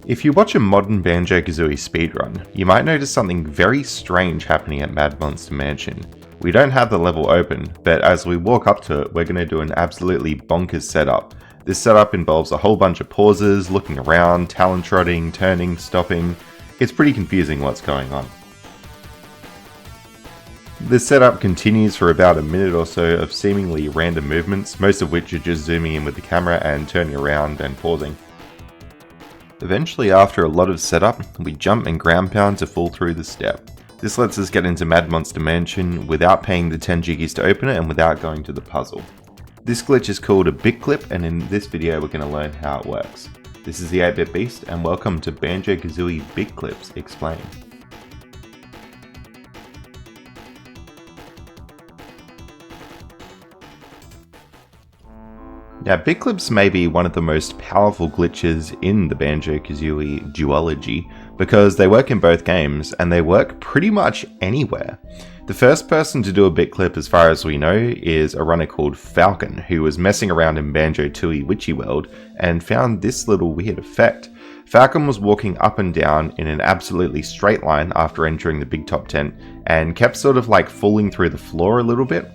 If you watch a modern Banjo-Kazooie speedrun, you might notice something very strange happening at Mad Monster Mansion. We don't have the level open, but as we walk up to it, we're going to do an absolutely bonkers setup. This setup involves a whole bunch of pauses, looking around, talon trotting, turning, stopping. It's pretty confusing what's going on. This setup continues for about a minute or so of seemingly random movements, most of which are just zooming in with the camera and turning around and pausing. Eventually, after a lot of setup, we jump and ground pound to fall through the step. This lets us get into Mad Monster Mansion without paying the 10 jiggies to open it and without going to the puzzle. This glitch is called a bitclip, and in this video we're going to learn how it works. This is the 8-Bit Beast, and welcome to Banjo-Kazooie Bitclips Explained. Now, bitclips may be one of the most powerful glitches in the Banjo-Kazooie duology because they work in both games and they work pretty much anywhere. The first person to do a bitclip, as far as we know, is a runner called Falcon, who was messing around in Banjo-Tooie Witchyworld and found this little weird effect. Falcon was walking up and down in an absolutely straight line after entering the big top tent and kept sort of like falling through the floor a little bit.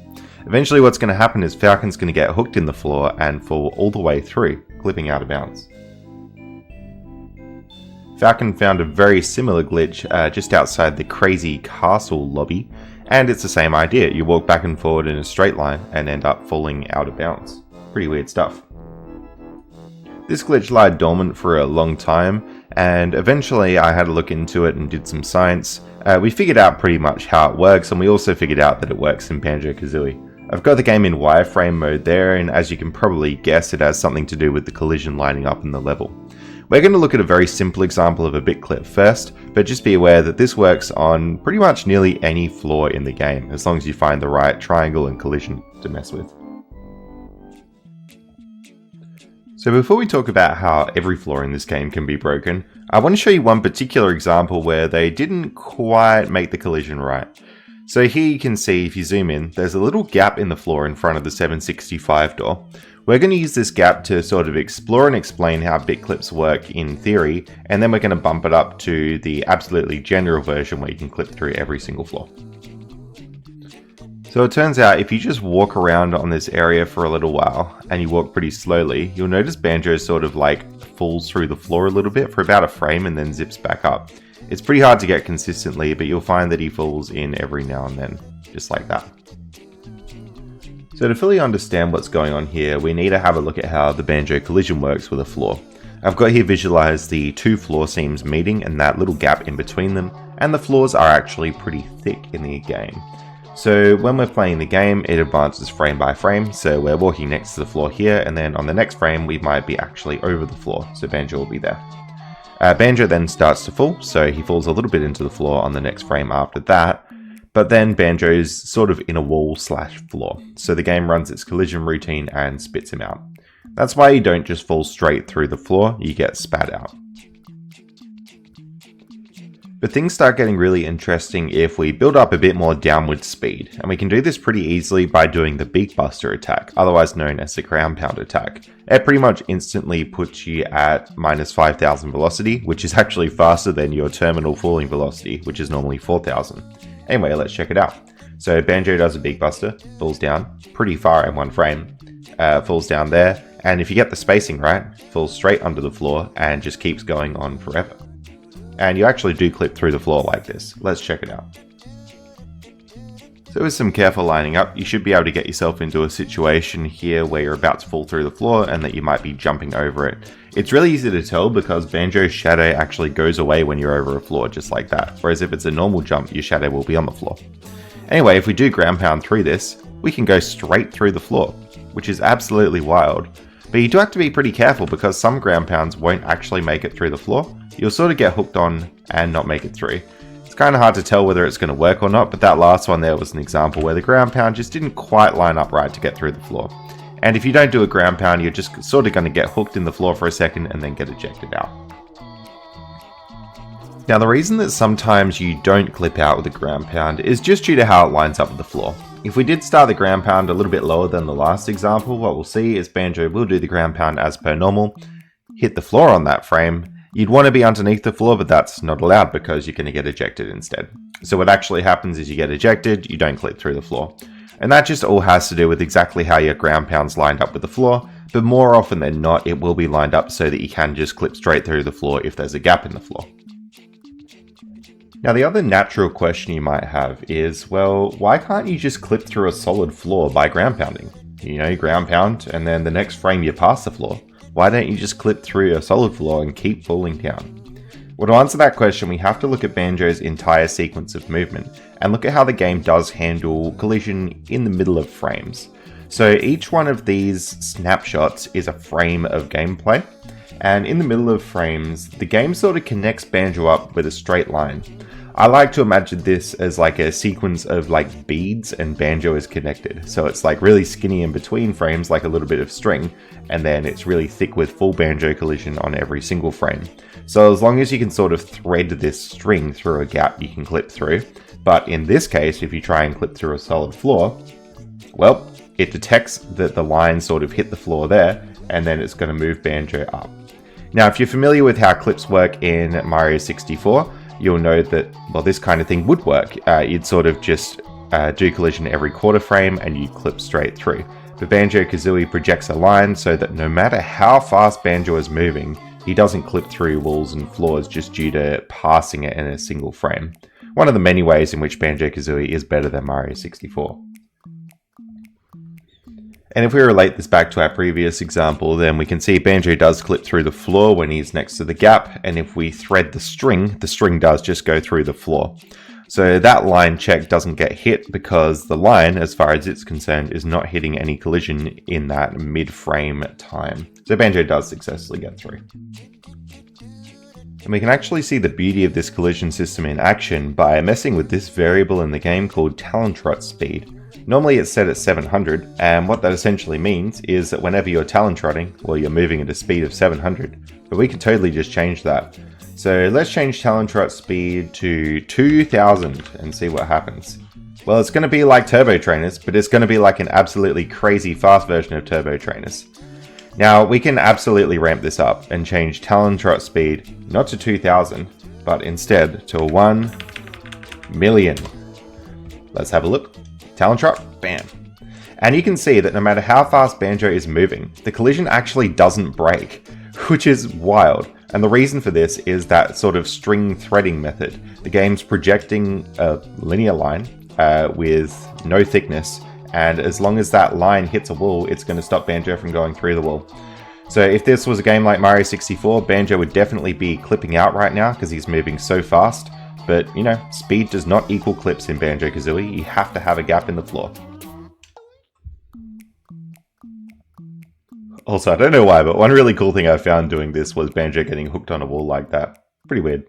Eventually what's going to happen is Falcon's going to get hooked in the floor and fall all the way through, clipping out of bounds. Falcon found a very similar glitch just outside the crazy castle lobby, and it's the same idea. You walk back and forward in a straight line and end up falling out of bounds. Pretty weird stuff. This glitch lied dormant for a long time, and eventually I had a look into it and did some science. We figured out pretty much how it works, and we also figured out that it works in Banjo-Kazooie. I've got the game in wireframe mode there, and as you can probably guess, it has something to do with the collision lining up in the level. We're going to look at a very simple example of a bitclip first, but just be aware that this works on pretty much nearly any floor in the game, as long as you find the right triangle and collision to mess with. So before we talk about how every floor in this game can be broken, I want to show you one particular example where they didn't quite make the collision right. So here you can see, if you zoom in, there's a little gap in the floor in front of the 765 door. We're going to use this gap to sort of explore and explain how bitclips work in theory, and then we're going to bump it up to the absolutely general version where you can clip through every single floor. So it turns out if you just walk around on this area for a little while, and you walk pretty slowly, you'll notice Banjo sort of like falls through the floor a little bit for about a frame and then zips back up. It's pretty hard to get consistently, but you'll find that he falls in every now and then, just like that. So to fully understand what's going on here, we need to have a look at how the Banjo collision works with a floor. I've got here visualized the two floor seams meeting and that little gap in between them, and the floors are actually pretty thick in the game. So when we're playing the game, it advances frame by frame, so we're walking next to the floor here, and then on the next frame we might be actually over the floor, so Banjo will be there. Banjo then starts to fall, so he falls a little bit into the floor on the next frame after that, but then Banjo's sort of in a wall slash floor, so the game runs its collision routine and spits him out. That's why you don't just fall straight through the floor, you get spat out. But things start getting really interesting if we build up a bit more downward speed, and we can do this pretty easily by doing the Beak Buster attack, otherwise known as the ground pound attack. It pretty much instantly puts you at minus 5,000 velocity, which is actually faster than your terminal falling velocity, which is normally 4,000. Anyway, let's check it out. So Banjo does a Beak Buster, falls down pretty far in one frame, falls down there, and if you get the spacing right, falls straight under the floor and just keeps going on forever. And you actually do clip through the floor like this. Let's check it out. So with some careful lining up, you should be able to get yourself into a situation here where you're about to fall through the floor and that you might be jumping over it. It's really easy to tell because Banjo's shadow actually goes away when you're over a floor just like that, whereas if it's a normal jump, your shadow will be on the floor. Anyway, if we do ground pound through this, we can go straight through the floor, which is absolutely wild. But you do have to be pretty careful because some ground pounds won't actually make it through the floor. You'll sort of get hooked on and not make it through. It's kind of hard to tell whether it's going to work or not, but that last one there was an example where the ground pound just didn't quite line up right to get through the floor. And if you don't do a ground pound, you're just sort of going to get hooked in the floor for a second and then get ejected out. Now the reason that sometimes you don't clip out with a ground pound is just due to how it lines up with the floor. If we did start the ground pound a little bit lower than the last example, what we'll see is Banjo will do the ground pound as per normal, hit the floor on that frame, You'd want to be underneath the floor, but that's not allowed because you're going to get ejected instead. So what actually happens is you get ejected, you don't clip through the floor. And that just all has to do with exactly how your ground pound's lined up with the floor, but more often than not, it will be lined up so that you can just clip straight through the floor if there's a gap in the floor. Now the other natural question you might have is, well, why can't you just clip through a solid floor by ground pounding? You know, ground pound, and then the next frame you pass the floor. Why don't you just clip through a solid floor and keep falling down? Well, to answer that question, we have to look at Banjo's entire sequence of movement, and look at how the game does handle collision in the middle of frames. So each one of these snapshots is a frame of gameplay, and in the middle of frames, the game sort of connects Banjo up with a straight line. I like to imagine this as like a sequence of like beads and Banjo is connected. So it's like really skinny in between frames, like a little bit of string, and then it's really thick with full Banjo collision on every single frame. So as long as you can sort of thread this string through a gap, you can clip through. But in this case, if you try and clip through a solid floor, well, it detects that the line sort of hit the floor there, and then it's going to move Banjo up. Now, if you're familiar with how clips work in Mario 64, you'll know that, well, this kind of thing would work. You'd sort of just do collision every quarter frame and you clip straight through. But Banjo-Kazooie projects a line so that no matter how fast Banjo is moving, he doesn't clip through walls and floors just due to passing it in a single frame. One of the many ways in which Banjo-Kazooie is better than Mario 64. And if we relate this back to our previous example, then we can see Banjo does clip through the floor when he's next to the gap, and if we thread the string does just go through the floor. So that line check doesn't get hit because the line, as far as it's concerned, is not hitting any collision in that mid-frame time. So Banjo does successfully get through. And we can actually see the beauty of this collision system in action by messing with this variable in the game called talon trot speed. Normally it's set at 700, and what that essentially means is that whenever you're talon trotting, well, you're moving at a speed of 700, but we can totally just change that. So let's change talon trot speed to 2000 and see what happens. Well, it's going to be like Turbo Trainers, but it's going to be like an absolutely crazy fast version of Turbo Trainers. Now, we can absolutely ramp this up and change talon trot speed not to 2000, but instead to 1 million. Let's have a look. Talon trot, bam. And you can see that no matter how fast Banjo is moving, the collision actually doesn't break, which is wild. And the reason for this is that sort of string threading method. The game's projecting a linear line with no thickness, and as long as that line hits a wall, it's going to stop Banjo from going through the wall. So if this was a game like Mario 64, Banjo would definitely be clipping out right now because he's moving so fast. But, you know, speed does not equal clips in Banjo-Kazooie. You have to have a gap in the floor. Also, I don't know why, but one really cool thing I found doing this was Banjo getting hooked on a wall like that. Pretty weird.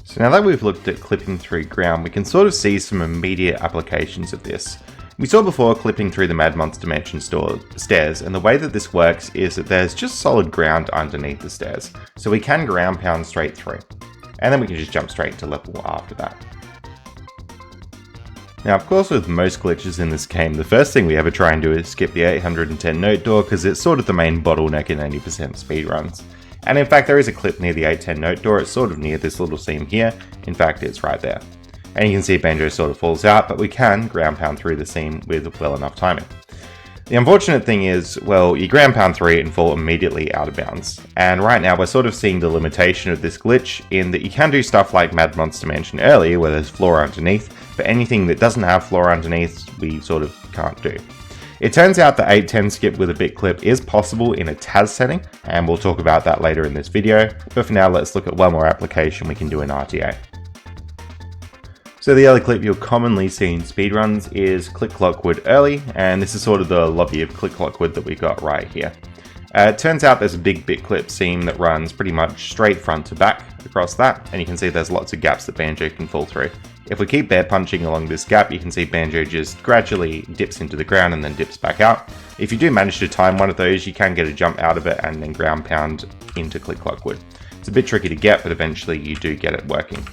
So now that we've looked at clipping through ground, we can sort of see some immediate applications of this. We saw before clipping through the Mad Monster Mansion stairs, and the way that this works is that there's just solid ground underneath the stairs, so we can ground pound straight through, and then we can just jump straight to level after that. Now, of course, with most glitches in this game, the first thing we ever try and do is skip the 810 note door because it's sort of the main bottleneck in 80% speedruns. And in fact, there is a clip near the 810 note door. It's sort of near this little seam here. In fact, it's right there. And you can see Banjo sort of falls out, but we can ground pound through the seam with well enough timing. The unfortunate thing is, well, you ground pound through it and fall immediately out of bounds. And right now we're sort of seeing the limitation of this glitch in that you can do stuff like Mad Monster Mansion earlier where there's floor underneath, but anything that doesn't have floor underneath, we sort of can't do. It turns out the 810 skip with a bit clip is possible in a TAS setting, and we'll talk about that later in this video, but for now let's look at one more application we can do in RTA. So the other clip you'll commonly see in speedruns is Click Clock Wood early, and this is sort of the lobby of Click Clock Wood that we got right here. It turns out there's a big Bitclip seam that runs pretty much straight front to back across that, and you can see there's lots of gaps that Banjo can fall through. If we keep bear punching along this gap, you can see Banjo just gradually dips into the ground and then dips back out. If you do manage to time one of those, you can get a jump out of it and then ground pound into Click Clock Wood. It's a bit tricky to get, but eventually you do get it working.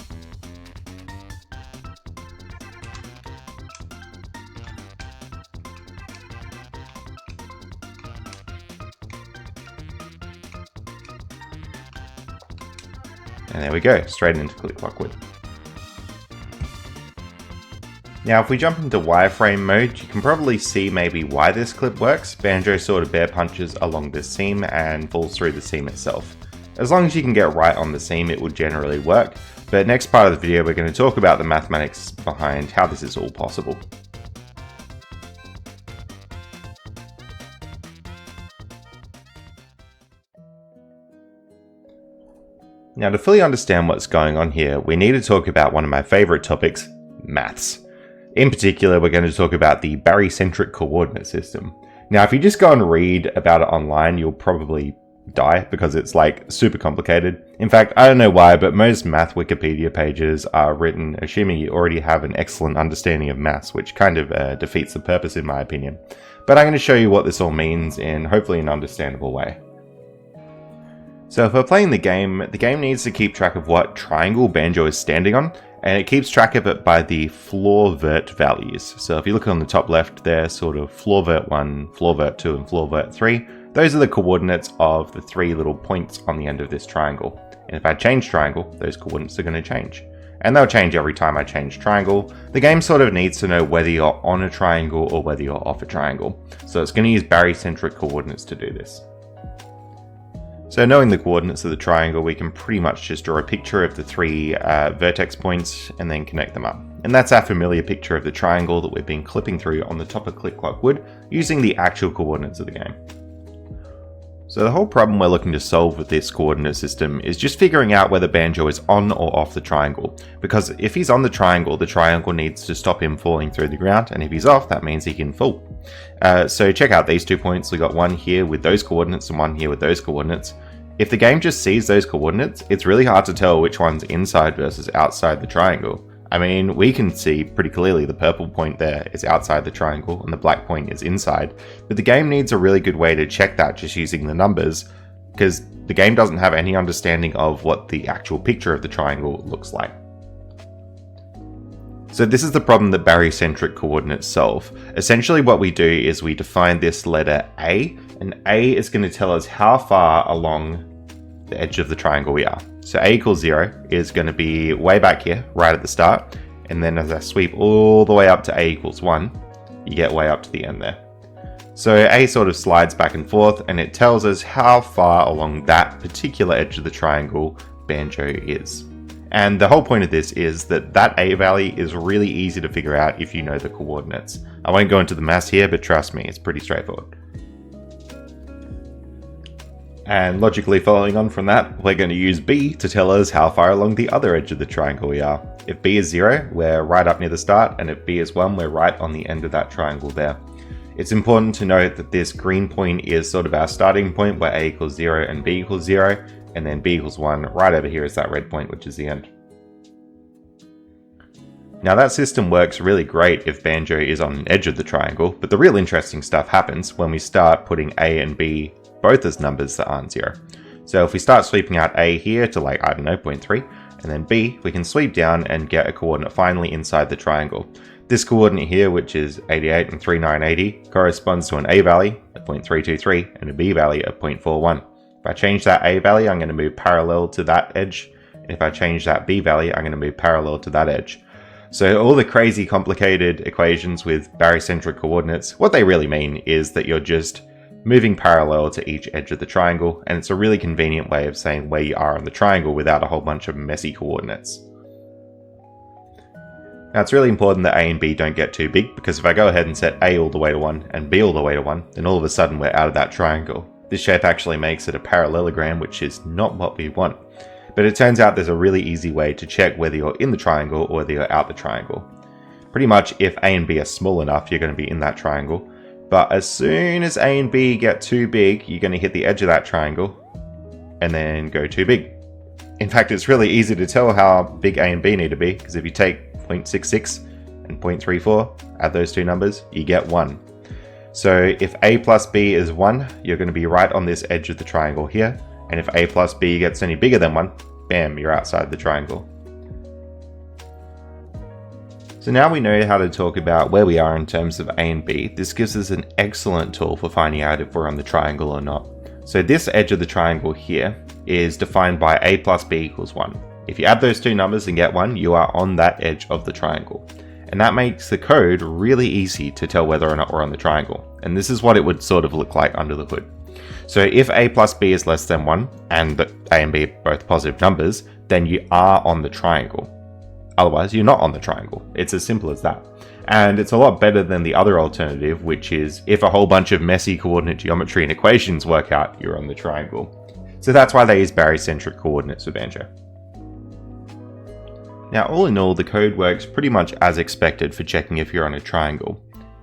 And there we go, straight into click clock wood. Now if we jump into wireframe mode, you can probably see maybe why this clip works. Banjo sort of bear punches along this seam and falls through the seam itself. As long as you can get right on the seam, it will generally work. But next part of the video, we're going to talk about the mathematics behind how this is all possible. Now to fully understand what's going on here, we need to talk about one of my favorite topics, maths. In particular, we're going to talk about the barycentric coordinate system. Now, if you just go and read about it online, you'll probably die because it's like super complicated. In fact, I don't know why, but most math Wikipedia pages are written assuming you already have an excellent understanding of maths, which kind of defeats the purpose in my opinion. But I'm going to show you what this all means in hopefully an understandable way. So if we're playing the game needs to keep track of what triangle Banjo is standing on, and it keeps track of it by the floor vert values. So if you look on the top left there, sort of floor vert 1, floor vert 2, and floor vert 3, those are the coordinates of the 3 little points on the end of this triangle. And if I change triangle, those coordinates are going to change. And they'll change every time I change triangle. The game sort of needs to know whether you're on a triangle or whether you're off a triangle. So it's going to use barycentric coordinates to do this. So knowing the coordinates of the triangle, we can pretty much just draw a picture of the 3 vertex points and then connect them up. And that's our familiar picture of the triangle that we've been clipping through on the top of click clock wood using the actual coordinates of the game. So the whole problem we're looking to solve with this coordinate system is just figuring out whether Banjo is on or off the triangle. Because if he's on the triangle needs to stop him falling through the ground, and if he's off, that means he can fall. So check out these 2 points. We got one here with those coordinates and one here with those coordinates. If the game just sees those coordinates, it's really hard to tell which one's inside versus outside the triangle. I mean, we can see pretty clearly the purple point there is outside the triangle and the black point is inside, but the game needs a really good way to check that just using the numbers, because the game doesn't have any understanding of what the actual picture of the triangle looks like. So this is the problem that barycentric coordinates solve. Essentially what we do is we define this letter A, and A is going to tell us how far along the edge of the triangle we are. So A equals 0 is going to be way back here, right at the start, and then as I sweep all the way up to A equals 1, you get way up to the end there. So A sort of slides back and forth, and it tells us how far along that particular edge of the triangle Banjo is. And the whole point of this is that that A value is really easy to figure out if you know the coordinates. I won't go into the maths here, but trust me, it's pretty straightforward. And logically following on from that, we're going to use B to tell us how far along the other edge of the triangle we are. If B is 0, we're right up near the start, and if B is 1, we're right on the end of that triangle there. It's important to note that this green point is sort of our starting point where A equals 0 and B equals 0, and then B equals 1, right over here is that red point, which is the end. Now that system works really great if Banjo is on an edge of the triangle, but the real interesting stuff happens when we start putting A and B both as numbers that aren't 0. So if we start sweeping out A here to like, I don't know, 0.3, and then B, we can sweep down and get a coordinate finally inside the triangle. This coordinate here, which is 88 and 3980, corresponds to an A value of 0.323 and a B value of 0.41. If I change that A value, I'm going to move parallel to that edge. And if I change that B value, I'm going to move parallel to that edge. So all the crazy complicated equations with barycentric coordinates, what they really mean is that you're just moving parallel to each edge of the triangle, and it's a really convenient way of saying where you are on the triangle without a whole bunch of messy coordinates. Now it's really important that A and B don't get too big, because if I go ahead and set A all the way to 1 and B all the way to 1, then all of a sudden we're out of that triangle. This shape actually makes it a parallelogram, which is not what we want. But it turns out there's a really easy way to check whether you're in the triangle or whether you're out the triangle. Pretty much if A and B are small enough, you're going to be in that triangle. But as soon as A and B get too big, you're going to hit the edge of that triangle and then go too big. In fact, it's really easy to tell how big A and B need to be, because if you take 0.66 and 0.34, add those two numbers, you get 1. So if A plus B is 1, you're going to be right on this edge of the triangle here. And if A plus B gets any bigger than 1, bam, you're outside the triangle. So now we know how to talk about where we are in terms of A and B. This gives us an excellent tool for finding out if we're on the triangle or not. So this edge of the triangle here is defined by a plus b equals 1. If you add those two numbers and get 1, you are on that edge of the triangle. And that makes the code really easy to tell whether or not we're on the triangle. And this is what it would sort of look like under the hood. So if a plus b is less than 1, and a and b are both positive numbers, then you are on the triangle. Otherwise, you're not on the triangle. It's as simple as that. And it's a lot better than the other alternative, which is if a whole bunch of messy coordinate geometry and equations work out, you're on the triangle. So that's why they use barycentric coordinates for Banjo. Now, all in all, the code works pretty much as expected for checking if you're on a triangle,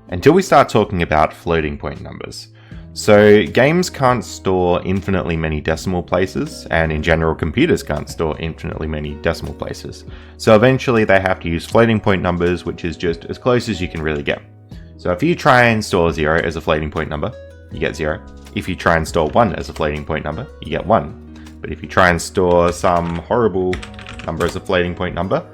until we start talking about floating point numbers. So games can't store infinitely many decimal places, and in general computers can't store infinitely many decimal places. So eventually they have to use floating point numbers, which is just as close as you can really get. So if you try and store 0 as a floating point number, you get 0. If you try and store 1 as a floating point number, you get 1. But if you try and store some horrible number as a floating point number,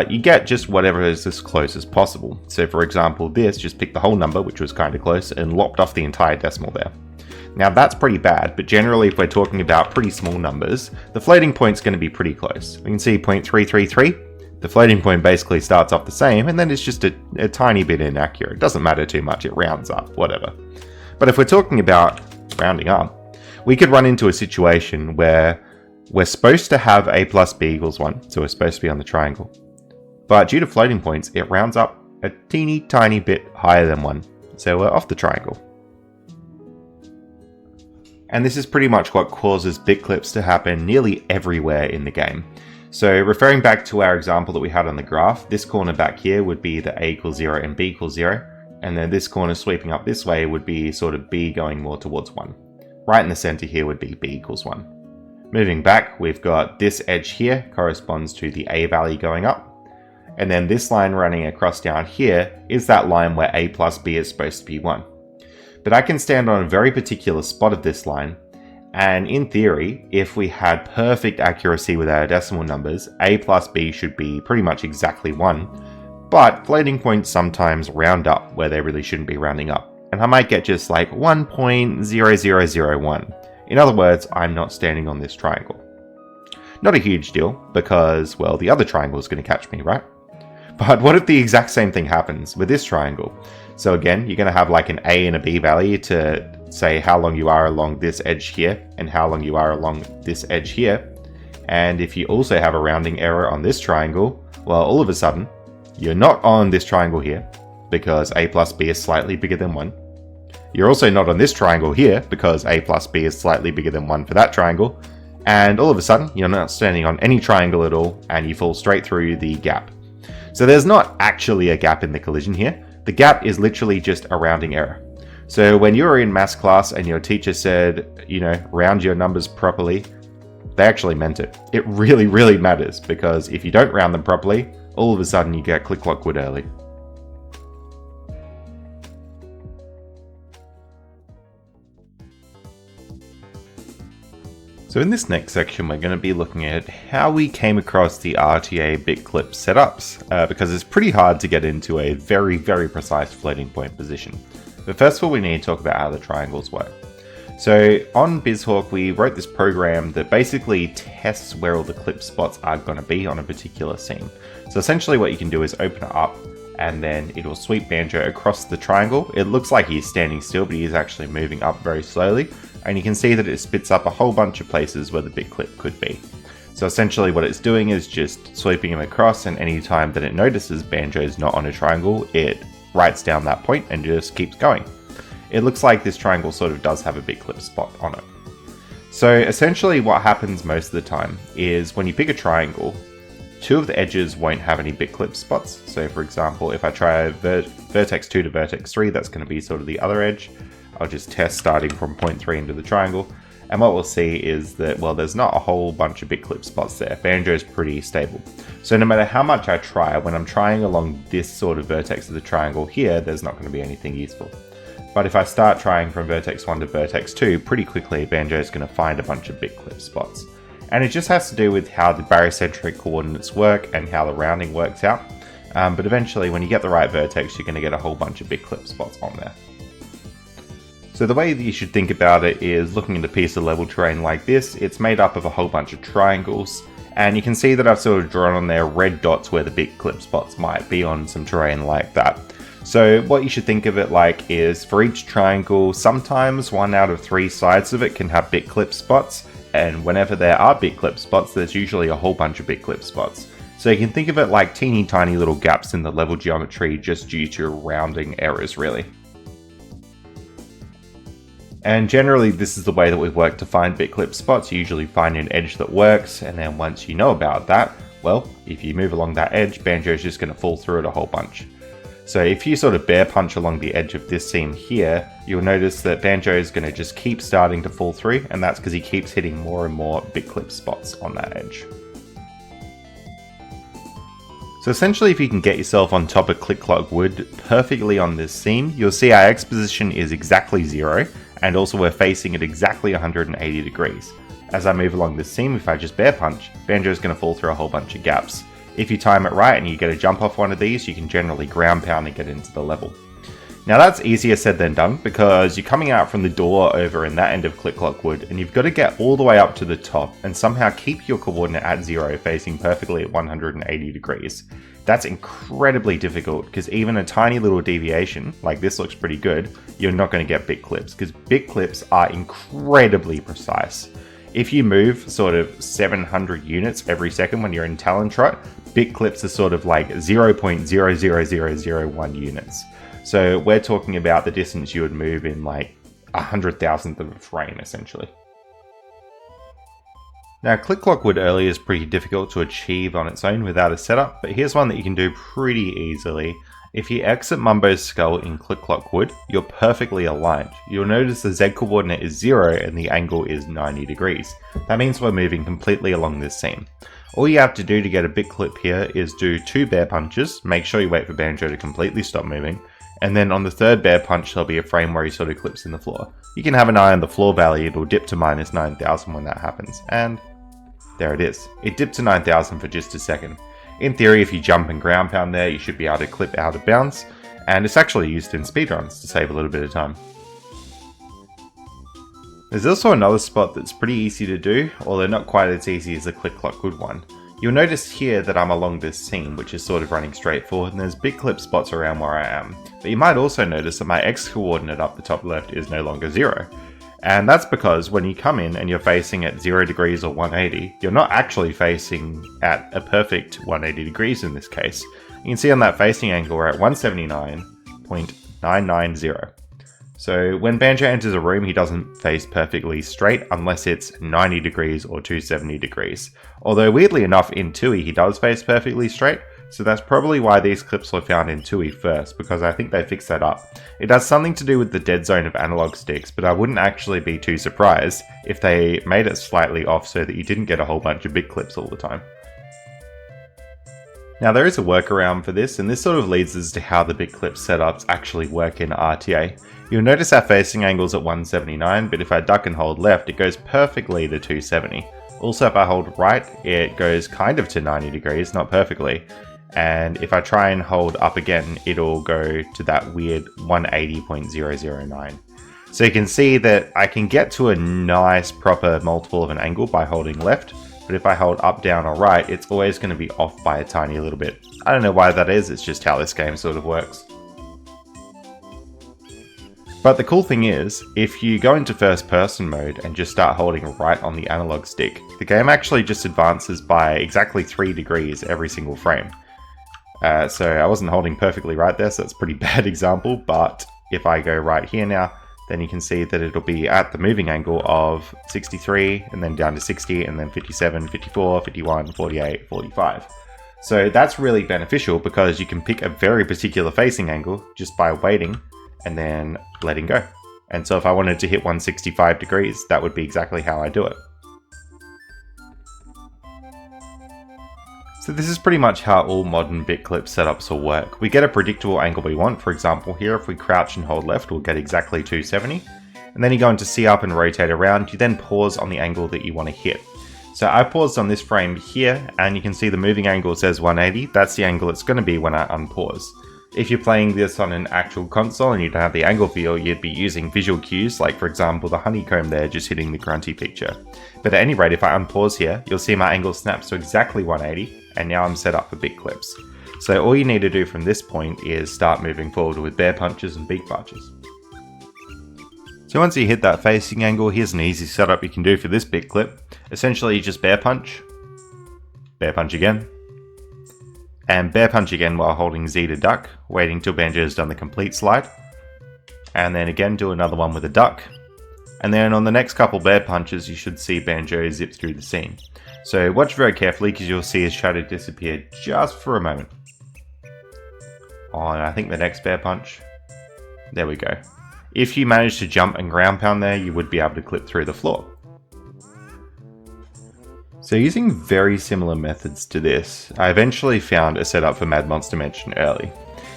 you get just whatever is as close as possible. So for example, this just picked the whole number, which was kind of close, and lopped off the entire decimal there. Now that's pretty bad, but generally if we're talking about pretty small numbers, the floating point's going to be pretty close. We can see 0.333, the floating point basically starts off the same, and then it's just a tiny bit inaccurate. It doesn't matter too much, it rounds up, whatever. But if we're talking about rounding up, we could run into a situation where we're supposed to have a plus b equals 1, so we're supposed to be on the triangle. But due to floating points, it rounds up a teeny tiny bit higher than 1, so we're off the triangle. And this is pretty much what causes bitclips to happen nearly everywhere in the game. So referring back to our example that we had on the graph, this corner back here would be the a equals 0 and b equals 0, and then this corner sweeping up this way would be sort of b going more towards 1. Right in the center here would be b equals 1. Moving back, we've got this edge here corresponds to the a value going up. And then this line running across down here is that line where a plus b is supposed to be 1. But I can stand on a very particular spot of this line, and in theory, if we had perfect accuracy with our decimal numbers, a plus b should be pretty much exactly 1, but floating points sometimes round up where they really shouldn't be rounding up, and I might get just like 1.0001. In other words, I'm not standing on this triangle. Not a huge deal, because, well, the other triangle is going to catch me, right? But what if the exact same thing happens with this triangle? So again, you're going to have like an a and a b value to say how long you are along this edge here and how long you are along this edge here. And if you also have a rounding error on this triangle, well, all of a sudden, you're not on this triangle here because a plus b is slightly bigger than 1. You're also not on this triangle here because a plus b is slightly bigger than 1 for that triangle. And all of a sudden, you're not standing on any triangle at all and you fall straight through the gap. So there's not actually a gap in the collision here. The gap is literally just a rounding error. So when you were in maths class and your teacher said, round your numbers properly, they actually meant it. It really, really matters because if you don't round them properly, all of a sudden you get click-clock-wood early. So in this next section, we're going to be looking at how we came across the RTA Bitclips setups, because it's pretty hard to get into a very, very precise floating point position. But first of all, we need to talk about how the triangles work. So on BizHawk, we wrote this program that basically tests where all the clip spots are going to be on a particular scene. So essentially what you can do is open it up and then it will sweep Banjo across the triangle. It looks like he's standing still, but he's actually moving up very slowly. And you can see that it spits up a whole bunch of places where the bitclip could be. So essentially what it's doing is just sweeping him across, and any time that it notices Banjo's not on a triangle, it writes down that point and just keeps going. It looks like this triangle sort of does have a bitclip spot on it. So essentially what happens most of the time is when you pick a triangle, two of the edges won't have any bitclip spots. So for example, if I try vertex 2 to vertex 3, that's going to be sort of the other edge. I'll just test starting from point 3 into the triangle, and what we'll see is that, well, there's not a whole bunch of bitclip spots there. Banjo's pretty stable. So no matter how much I try, when I'm trying along this sort of vertex of the triangle here, there's not going to be anything useful. But if I start trying from vertex 1 to vertex 2, pretty quickly Banjo's going to find a bunch of bitclip spots. And it just has to do with how the barycentric coordinates work and how the rounding works out. But eventually, when you get the right vertex, you're going to get a whole bunch of bitclip spots on there. So the way that you should think about it is looking at a piece of level terrain like this. It's made up of a whole bunch of triangles, and you can see that I've sort of drawn on there red dots where the bitclip spots might be on some terrain like that. So what you should think of it like is for each triangle, sometimes 1 out of 3 sides of it can have bitclip spots, and whenever there are bitclip spots, there's usually a whole bunch of bitclip spots. So you can think of it like teeny tiny little gaps in the level geometry just due to rounding errors really. And generally this is the way that we work to find bitclip spots. You usually find an edge that works, and then once you know about that, well, if you move along that edge, Banjo's just going to fall through it a whole bunch. So if you sort of bear punch along the edge of this seam here, you'll notice that Banjo is going to just keep starting to fall through, and that's because he keeps hitting more and more bitclip spots on that edge. So essentially if you can get yourself on top of Click Clock Wood perfectly on this seam, you'll see our X position is exactly 0, and also we're facing at exactly 180 degrees. As I move along this seam, if I just bear punch, Banjo is going to fall through a whole bunch of gaps. If you time it right and you get a jump off one of these, you can generally ground pound and get into the level. Now that's easier said than done, because you're coming out from the door over in that end of Click Clock Wood, and you've got to get all the way up to the top and somehow keep your coordinate at 0 facing perfectly at 180 degrees. That's incredibly difficult, because even a tiny little deviation, like this looks pretty good, you're not going to get bitclips, because bitclips are incredibly precise. If you move sort of 700 units every second when you're in Talon Trot, bitclips are sort of like 0.00001 units. So we're talking about the distance you would move in like 100,000th of a frame essentially. Now Click Clock Wood early is pretty difficult to achieve on its own without a setup, but here's one that you can do pretty easily. If you exit Mumbo's skull in Click Clock Wood, you're perfectly aligned. You'll notice the Z coordinate is 0 and the angle is 90 degrees. That means we're moving completely along this seam. All you have to do to get a bitclip here is do 2 bear punches, make sure you wait for Banjo to completely stop moving, and then on the 3rd bear punch there'll be a frame where he sort of clips in the floor. You can have an eye on the floor value, it'll dip to minus 9,000 when that happens, and there it is. It dipped to 9,000 for just a second. In theory, if you jump and ground pound there, you should be able to clip out of bounds, and it's actually used in speedruns to save a little bit of time. There's also another spot that's pretty easy to do, although not quite as easy as the Click Clock Wood one. You'll notice here that I'm along this seam, which is sort of running straight forward, and there's bitclip spots around where I am. But you might also notice that my X coordinate up the top left is no longer 0. And that's because when you come in and you're facing at 0 degrees or 180, you're not actually facing at a perfect 180 degrees in this case. You can see on that facing angle we're at 179.990. So when Banjo enters a room, he doesn't face perfectly straight unless it's 90 degrees or 270 degrees. Although weirdly enough in Tooie he does face perfectly straight, so that's probably why these clips were found in Tooie first, because I think they fixed that up. It has something to do with the dead zone of analog sticks, but I wouldn't actually be too surprised if they made it slightly off so that you didn't get a whole bunch of big clips all the time. Now there is a workaround for this, and this sort of leads us to how the bitclip setups actually work in RTA. You'll notice our facing angle's at 179, but if I duck and hold left, it goes perfectly to 270. Also if I hold right, it goes kind of to 90 degrees, not perfectly. And if I try and hold up again, it'll go to that weird 180.009. So you can see that I can get to a nice proper multiple of an angle by holding left, but if I hold up, down, or right, it's always going to be off by a tiny little bit. I don't know why that is, it's just how this game sort of works. But the cool thing is, if you go into first person mode and just start holding right on the analog stick, the game actually just advances by exactly 3 degrees every single frame. So I wasn't holding perfectly right there, so that's a pretty bad example, but if I go right here now, then you can see that it'll be at the moving angle of 63, and then down to 60, and then 57, 54, 51, 48, 45. So that's really beneficial because you can pick a very particular facing angle just by waiting and then letting go. And so if I wanted to hit 165 degrees, that would be exactly how I do it. So this is pretty much how all modern bitclip setups will work. We get a predictable angle we want. For example, here if we crouch and hold left, we'll get exactly 270. And then you go into C up and rotate around. You then pause on the angle that you want to hit. So I paused on this frame here, and you can see the moving angle says 180. That's the angle it's going to be when I unpause. If you're playing this on an actual console and you don't have the angle feel, you'd be using visual cues, like for example the honeycomb there just hitting the grunty picture. But at any rate, if I unpause here, you'll see my angle snaps to exactly 180, and now I'm set up for Bitclips. So all you need to do from this point is start moving forward with bear punches and beak punches. So once you hit that facing angle, here's an easy setup you can do for this Bitclip. Essentially you just bear punch again, and bear punch again while holding Z to duck, waiting till Banjo has done the complete slide, and then again do another one with a duck, and then on the next couple bear punches you should see Banjo zip through the scene. So watch very carefully because you'll see his shadow disappear just for a moment. Oh, and I think the next bear punch, there we go. If you manage to jump and ground pound there, you would be able to clip through the floor. So using very similar methods to this, I eventually found a setup for Mad Monster Mansion early.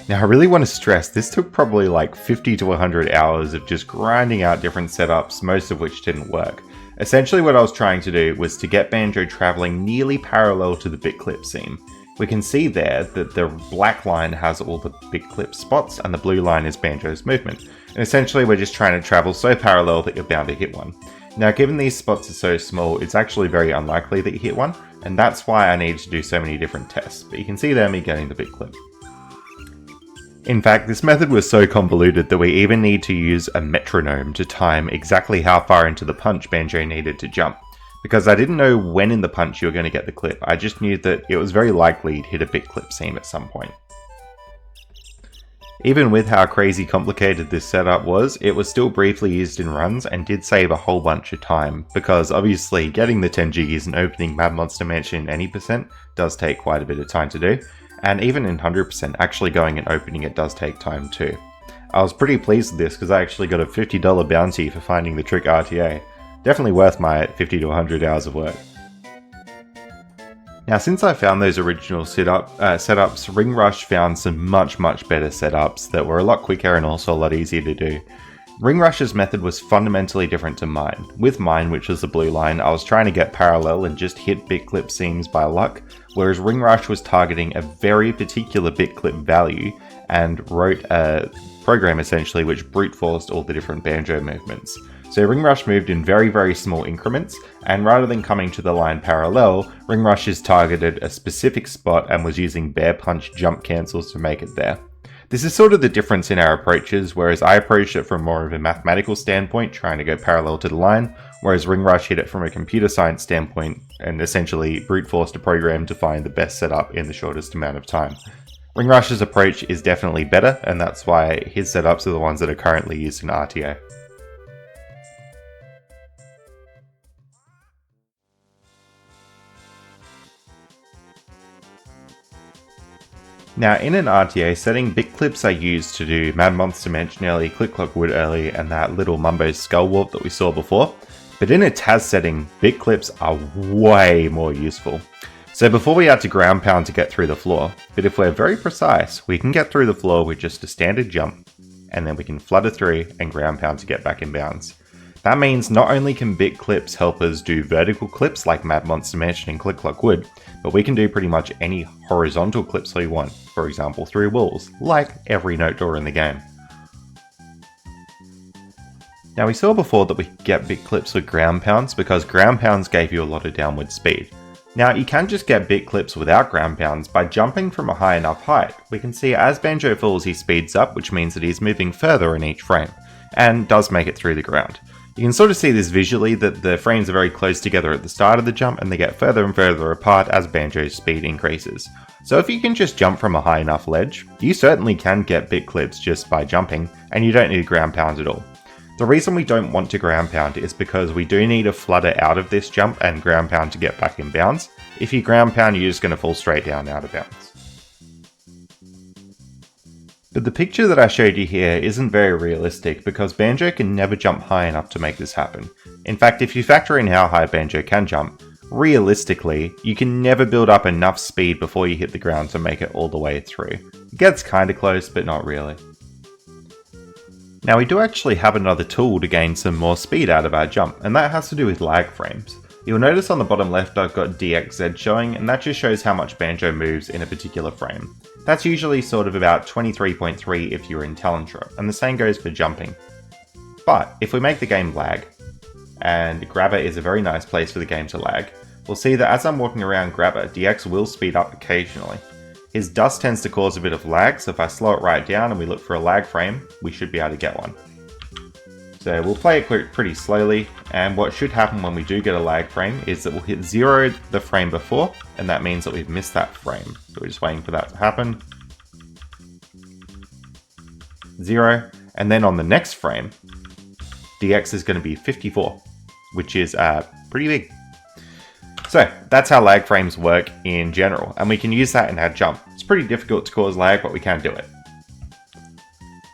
Now I really want to stress, this took probably like 50 to 100 hours of just grinding out different setups, most of which didn't work. Essentially what I was trying to do was to get Banjo traveling nearly parallel to the Bitclip seam. We can see there that the black line has all the Bitclip spots and the blue line is Banjo's movement. And essentially we're just trying to travel so parallel that you're bound to hit one. Now given these spots are so small, it's actually very unlikely that you hit one, and that's why I needed to do so many different tests, but you can see there me getting the Bitclip. In fact, this method was so convoluted that we even need to use a metronome to time exactly how far into the punch Banjo needed to jump. Because I didn't know when in the punch you were going to get the clip, I just knew that it was very likely you'd hit a Bitclip seam at some point. Even with how crazy complicated this setup was, it was still briefly used in runs and did save a whole bunch of time, because obviously getting the 10 jiggies and opening Mad Monster Mansion in any percent does take quite a bit of time to do, and even in 100% actually going and opening it does take time too. I was pretty pleased with this because I actually got a $50 bounty for finding the trick RTA. Definitely worth my 50 to 100 hours of work. Now since I found those original setups, Ringrush found some much better setups that were a lot quicker and also a lot easier to do. Ringrush's method was fundamentally different to mine. With mine, which was the blue line, I was trying to get parallel and just hit Bitclip seams by luck, whereas Ringrush was targeting a very particular Bitclip value and wrote a program essentially which brute forced all the different Banjo movements. So Ringrush moved in very small increments, and rather than coming to the line parallel, Ringrush has targeted a specific spot and was using bear punch jump cancels to make it there. This is sort of the difference in our approaches, whereas I approached it from more of a mathematical standpoint, trying to go parallel to the line, whereas Ringrush hit it from a computer science standpoint and essentially brute forced a program to find the best setup in the shortest amount of time. Ringrush's approach is definitely better, and that's why his setups are the ones that are currently used in RTA. Now in an RTA setting, Bitclips are used to do Mad Monster Mansion early, Click Clock Wood early, and that little Mumbo Skull Warp that we saw before. But in a Taz setting, Bitclips are way more useful. So before we had to ground pound to get through the floor, but if we're very precise, we can get through the floor with just a standard jump, and then we can flutter through and ground pound to get back in bounds. That means not only can Bitclips help us do vertical clips like Mad Monster Mansion and Click Clock Wood, but we can do pretty much any horizontal clips we want, for example through walls, like every note door in the game. Now we saw before that we could get Bitclips with ground pounds because ground pounds gave you a lot of downward speed. Now you can just get Bitclips without ground pounds by jumping from a high enough height. We can see as Banjo falls he speeds up, which means that he's moving further in each frame, and does make it through the ground. You can sort of see this visually, that the frames are very close together at the start of the jump and they get further and further apart as Banjo's speed increases. So if you can just jump from a high enough ledge, you certainly can get Bitclips just by jumping, and you don't need ground pound at all. The reason we don't want to ground pound is because we do need to flutter out of this jump and ground pound to get back in bounds. If you ground pound, you're just going to fall straight down out of bounds. But the picture that I showed you here isn't very realistic because Banjo can never jump high enough to make this happen. In fact, if you factor in how high Banjo can jump, realistically, you can never build up enough speed before you hit the ground to make it all the way through. It gets kinda close, but not really. Now we do actually have another tool to gain some more speed out of our jump, and that has to do with lag frames. You'll notice on the bottom left I've got DXZ showing, and that just shows how much Banjo moves in a particular frame. That's usually sort of about 23.3 if you're in Talentra, and the same goes for jumping. But if we make the game lag, and Grabber is a very nice place for the game to lag, we'll see that as I'm walking around Grabber, DX will speed up occasionally. His dust tends to cause a bit of lag, so if I slow it right down and we look for a lag frame, we should be able to get one. So we'll play it pretty slowly, and what should happen when we do get a lag frame is that we'll hit 0 the frame before, and that means that we've missed that frame. So we're just waiting for that to happen. 0, and then on the next frame, DX is going to be 54, which is pretty big. So that's how lag frames work in general, and we can use that in our jump. It's pretty difficult to cause lag, but we can do it.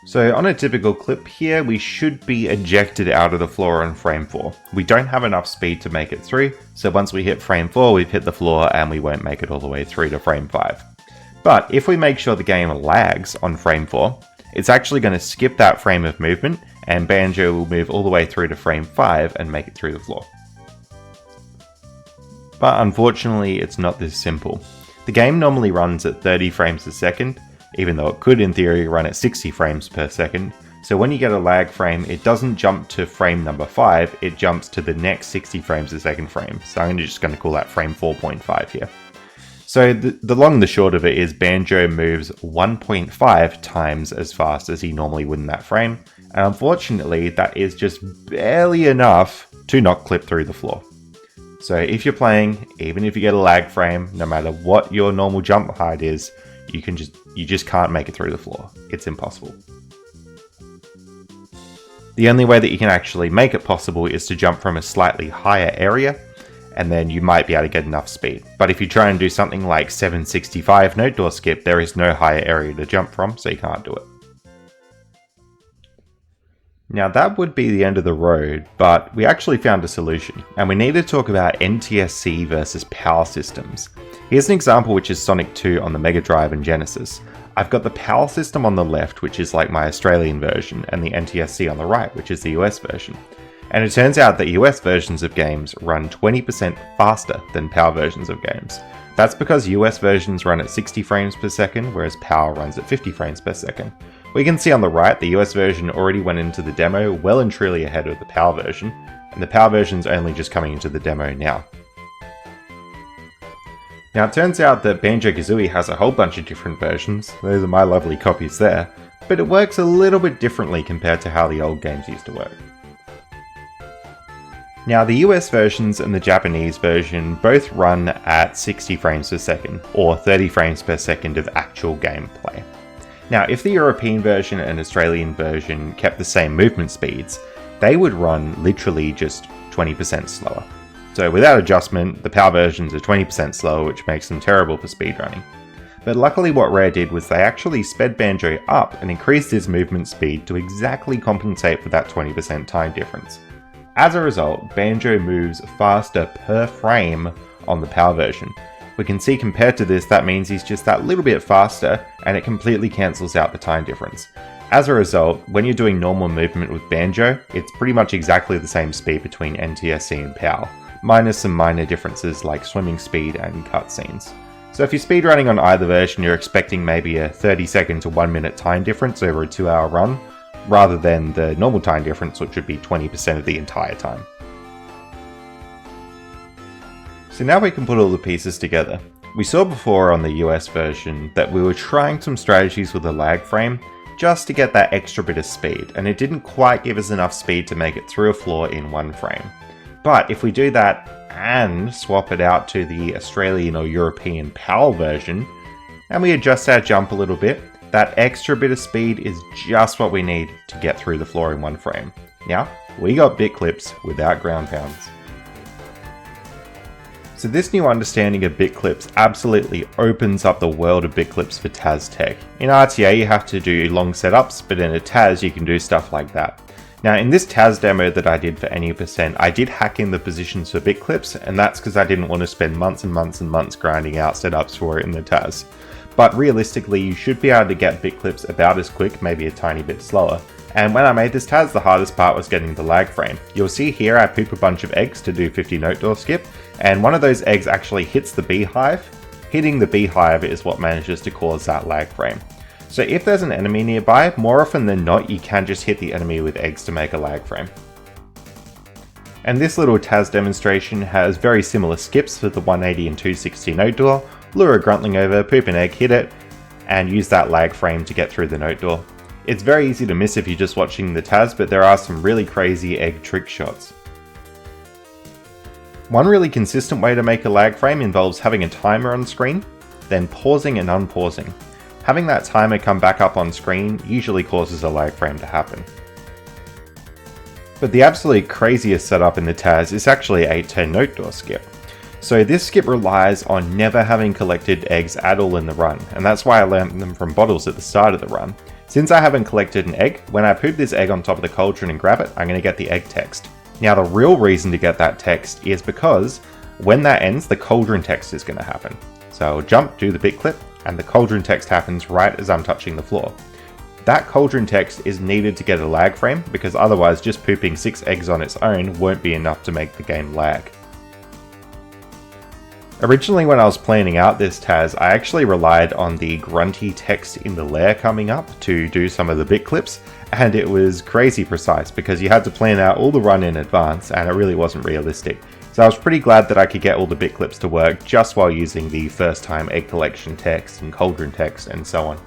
So on a typical clip here, we should be ejected out of the floor on frame 4. We don't have enough speed to make it through, so once we hit frame 4, we've hit the floor and we won't make it all the way through to frame 5. But if we make sure the game lags on frame 4, it's actually going to skip that frame of movement, and Banjo will move all the way through to frame 5 and make it through the floor. But unfortunately, it's not this simple. The game normally runs at 30 frames a second, even though it could in theory run at 60 frames per second. So when you get a lag frame, it doesn't jump to frame number 5, it jumps to the next 60 frames a second frame. So I'm just going to call that frame 4.5 here. So the long and the short of it is Banjo moves 1.5 times as fast as he normally would in that frame. And unfortunately, that is just barely enough to not clip through the floor. So if you're playing, even if you get a lag frame, no matter what your normal jump height is, you just can't make it through the floor. It's impossible. The only way that you can actually make it possible is to jump from a slightly higher area, and then you might be able to get enough speed. But if you try and do something like 765 note door skip, there is no higher area to jump from, so you can't do it. Now that would be the end of the road, but we actually found a solution, and we need to talk about NTSC versus PAL systems. Here's an example which is Sonic 2 on the Mega Drive and Genesis. I've got the PAL system on the left, which is like my Australian version, and the NTSC on the right, which is the US version. And it turns out that US versions of games run 20% faster than PAL versions of games. That's because US versions run at 60 frames per second, whereas PAL runs at 50 frames per second. We can see on the right, the US version already went into the demo well and truly ahead of the PAL version, and the PAL version's only just coming into the demo now. Now it turns out that Banjo-Kazooie has a whole bunch of different versions, those are my lovely copies there, but it works a little bit differently compared to how the old games used to work. Now the US versions and the Japanese version both run at 60 frames per second, or 30 frames per second of actual gameplay. Now, if the European version and Australian version kept the same movement speeds, they would run literally just 20% slower. So without adjustment, the PAL versions are 20% slower, which makes them terrible for speedrunning. But luckily what Rare did was they actually sped Banjo up and increased his movement speed to exactly compensate for that 20% time difference. As a result, Banjo moves faster per frame on the PAL version. We can see compared to this, that means he's just that little bit faster, and it completely cancels out the time difference. As a result, when you're doing normal movement with Banjo, it's pretty much exactly the same speed between NTSC and PAL, minus some minor differences like swimming speed and cutscenes. So if you're speedrunning on either version, you're expecting maybe a 30-second to 1 minute time difference over a 2-hour run, rather than the normal time difference, which would be 20% of the entire time. So now we can put all the pieces together. We saw before on the US version that we were trying some strategies with a lag frame just to get that extra bit of speed, and it didn't quite give us enough speed to make it through a floor in one frame. But if we do that and swap it out to the Australian or European PAL version, and we adjust our jump a little bit, that extra bit of speed is just what we need to get through the floor in one frame. Now, we got Bitclips without ground pounds. So this new understanding of Bitclips absolutely opens up the world of Bitclips for TAS tech. In RTA you have to do long setups, but in a TAS you can do stuff like that. Now in this TAS demo that I did for Any%, I did hack in the positions for Bitclips, and that's because I didn't want to spend months and months and months grinding out setups for it in the TAS. But realistically you should be able to get Bitclips about as quick, maybe a tiny bit slower, And when I made this Taz, the hardest part was getting the lag frame. You'll see here I poop a bunch of eggs to do 50 note door skip, and one of those eggs actually hits the beehive. Hitting the beehive is what manages to cause that lag frame. So if there's an enemy nearby, more often than not you can just hit the enemy with eggs to make a lag frame. And this little Taz demonstration has very similar skips for the 180 and 260 note door. Lure a gruntling over, poop an egg, hit it, and use that lag frame to get through the note door. It's very easy to miss if you're just watching the Taz, but there are some really crazy egg trick shots. One really consistent way to make a lag frame involves having a timer on screen, then pausing and unpausing. Having that timer come back up on screen usually causes a lag frame to happen. But the absolute craziest setup in the Taz is actually 8-10 note door skip. So this skip relies on never having collected eggs at all in the run, and that's why I learned them from bottles at the start of the run. Since I haven't collected an egg, when I poop this egg on top of the cauldron and grab it, I'm going to get the egg text. Now the real reason to get that text is because when that ends, the cauldron text is going to happen. So I'll jump, do the bitclip, and the cauldron text happens right as I'm touching the floor. That cauldron text is needed to get a lag frame, because otherwise just pooping 6 eggs on its own won't be enough to make the game lag. Originally when I was planning out this Taz, I actually relied on the grunty text in the lair coming up to do some of the bitclips, and it was crazy precise because you had to plan out all the run in advance and it really wasn't realistic. So I was pretty glad that I could get all the bitclips to work just while using the first time egg collection text and cauldron text and so on.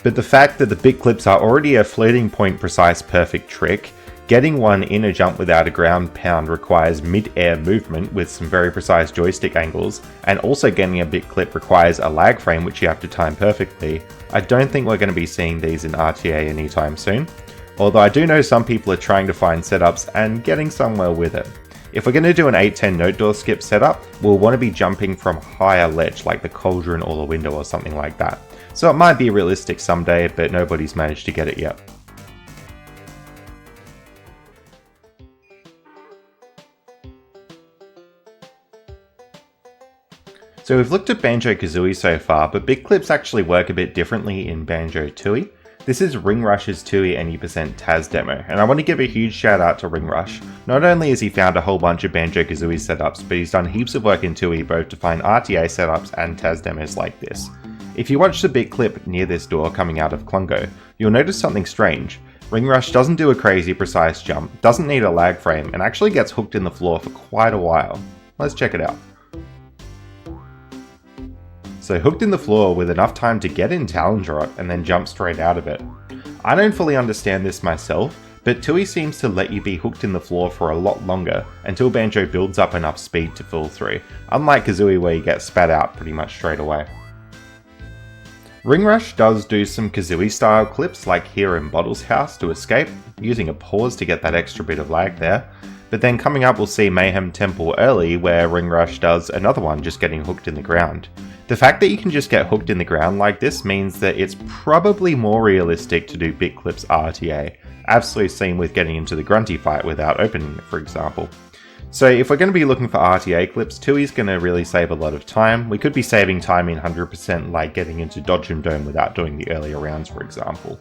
But the fact that the bitclips are already a floating point precise perfect trick, getting one in a jump without a ground pound requires mid-air movement with some very precise joystick angles, and also getting a bitclip requires a lag frame which you have to time perfectly. I don't think we're going to be seeing these in RTA anytime soon, although I do know some people are trying to find setups and getting somewhere with it. If we're going to do an 8-10 note door skip setup, we'll want to be jumping from higher ledge like the cauldron or the window or something like that. So it might be realistic someday, but nobody's managed to get it yet. So we've looked at Banjo-Kazooie so far, but bitclips actually work a bit differently in Banjo-Tooie. This is Ringrush's Tooie Any% Taz demo, and I want to give a huge shout out to Ringrush. Not only has he found a whole bunch of Banjo-Kazooie setups, but he's done heaps of work in Tooie both to find RTA setups and Taz demos like this. If you watch the bitclip near this door coming out of Klungo, you'll notice something strange. Ringrush doesn't do a crazy precise jump, doesn't need a lag frame, and actually gets hooked in the floor for quite a while. Let's check it out. So hooked in the floor with enough time to get in Talon Rot and then jump straight out of it. I don't fully understand this myself, but Tooie seems to let you be hooked in the floor for a lot longer until Banjo builds up enough speed to fall through, unlike Kazooie where you get spat out pretty much straight away. Ringrush does do some Kazooie style clips like here in Bottle's house to escape, using a pause to get that extra bit of lag there. But then coming up we'll see Mayhem Temple early where Ringrush does another one just getting hooked in the ground. The fact that you can just get hooked in the ground like this means that it's probably more realistic to do bitclips RTA, absolutely same with getting into the grunty fight without opening it, for example. So if we're going to be looking for RTA clips, Tooie's going to really save a lot of time. We could be saving time in 100% like getting into Dodge and Dome without doing the earlier rounds, for example.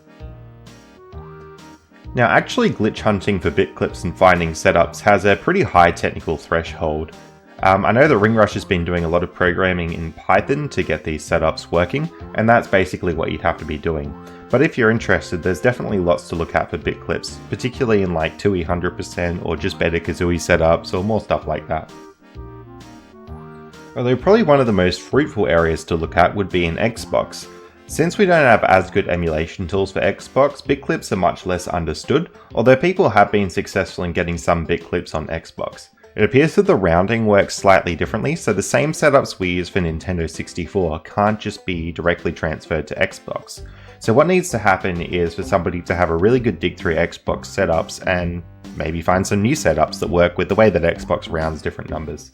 Now actually glitch hunting for bitclips and finding setups has a pretty high technical threshold. I know that Ringrush has been doing a lot of programming in Python to get these setups working, and that's basically what you'd have to be doing. But if you're interested, there's definitely lots to look at for bitclips, particularly in like Tooie 100% or just better Kazooie setups or more stuff like that. Although probably one of the most fruitful areas to look at would be in Xbox. Since we don't have as good emulation tools for Xbox, bitclips are much less understood, although people have been successful in getting some bitclips on Xbox. It appears that the rounding works slightly differently, so the same setups we use for Nintendo 64 can't just be directly transferred to Xbox. So what needs to happen is for somebody to have a really good dig through Xbox setups and maybe find some new setups that work with the way that Xbox rounds different numbers.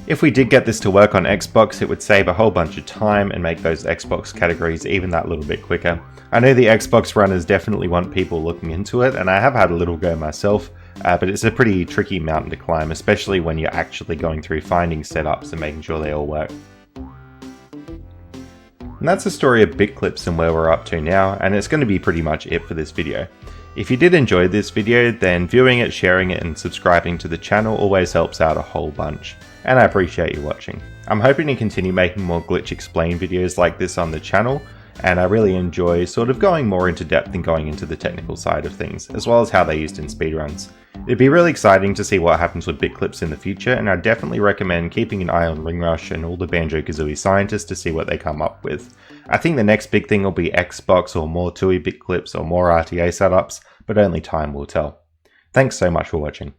If we did get this to work on Xbox, it would save a whole bunch of time and make those Xbox categories even that little bit quicker. I know the Xbox runners definitely want people looking into it, and I have had a little go myself, but it's a pretty tricky mountain to climb, especially when you're actually going through finding setups and making sure they all work. And that's the story of Bitclips and where we're up to now, and it's going to be pretty much it for this video. If you did enjoy this video, then viewing it, sharing it, and subscribing to the channel always helps out a whole bunch, and I appreciate you watching. I'm hoping to continue making more Glitch Explain videos like this on the channel, and I really enjoy sort of going more into depth and going into the technical side of things, as well as how they're used in speedruns. It'd be really exciting to see what happens with Bitclips in the future, and I definitely recommend keeping an eye on Ringrush and all the Banjo-Kazooie scientists to see what they come up with. I think the next big thing will be Xbox or more Tooie Bitclips or more RTA setups, but only time will tell. Thanks so much for watching.